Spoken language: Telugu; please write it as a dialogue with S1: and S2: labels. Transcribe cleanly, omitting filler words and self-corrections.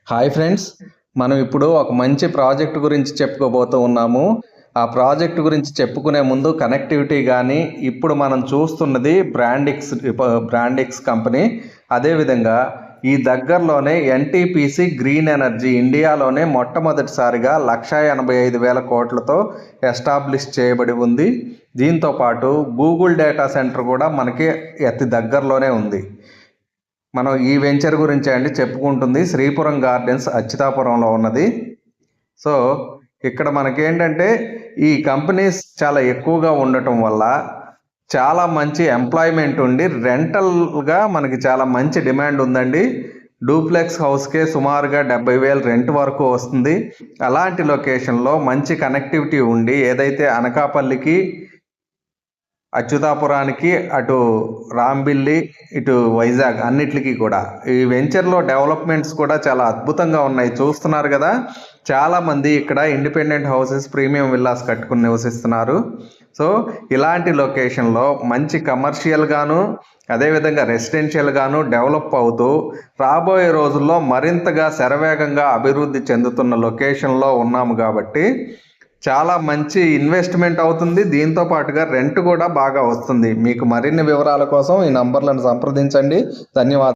S1: హాయ్ ఫ్రెండ్స్, మనం ఇప్పుడు ఒక మంచి ప్రాజెక్ట్ గురించి చెప్పుకోబోతూ ఉన్నాము. ఆ ప్రాజెక్ట్ గురించి చెప్పుకునే ముందు కనెక్టివిటీ కానీ ఇప్పుడు మనం చూస్తున్నది బ్రాండిక్స్ కంపెనీ. అదేవిధంగా ఈ దగ్గరలోనే ఎన్టీపీసీ గ్రీన్ ఎనర్జీ ఇండియాలోనే మొట్టమొదటిసారిగా 1,85,000 కోట్లతో ఎస్టాబ్లిష్ చేయబడి ఉంది. దీంతోపాటు గూగుల్ డేటా సెంటర్ కూడా మనకి అతి దగ్గరలోనే ఉంది. మనం ఈ వెంచర్ గురించి అండి చెప్పుకుంటుంది శ్రీపురం గార్డెన్స్ అచ్యుతాపురంలో ఉన్నది. సో ఇక్కడ మనకేంటంటే ఈ కంపెనీస్ చాలా ఎక్కువగా ఉండటం వల్ల చాలా మంచి ఎంప్లాయ్మెంట్ ఉండి రెంటల్గా మనకి చాలా మంచి డిమాండ్ ఉందండి. డూప్లెక్స్ హౌస్కే సుమారుగా 70,000 రెంట్ వరకు వస్తుంది. అలాంటి లొకేషన్లో మంచి కనెక్టివిటీ ఉండి ఏదైతే అనకాపల్లికి, అచ్యుతాపురానికి, అటు రాంబిల్లి, ఇటు వైజాగ్ అన్నిటికీ కూడా ఈ వెంచర్లో డెవలప్మెంట్స్ కూడా చాలా అద్భుతంగా ఉన్నాయి. చూస్తున్నారు కదా, చాలామంది ఇక్కడ ఇండిపెండెంట్ హౌసెస్, ప్రీమియం విల్లాస్ కట్టుకుని నివసిస్తున్నారు. సో ఇలాంటి లొకేషన్లో మంచి కమర్షియల్గాను అదేవిధంగా రెసిడెన్షియల్గాను డెవలప్ అవుతూ రాబోయే రోజుల్లో మరింతగా శరవేగంగా అభివృద్ధి చెందుతున్న లొకేషన్లో ఉన్నాము కాబట్టి చాలా మంచి ఇన్వెస్ట్మెంట్ అవుతుంది. దీంతో పాటుగా రెంట్ కూడా బాగా వస్తుంది. మీకు మరిన్ని వివరాల కోసం ఈ నంబర్లను సంప్రదించండి. ధన్యవాదాలు.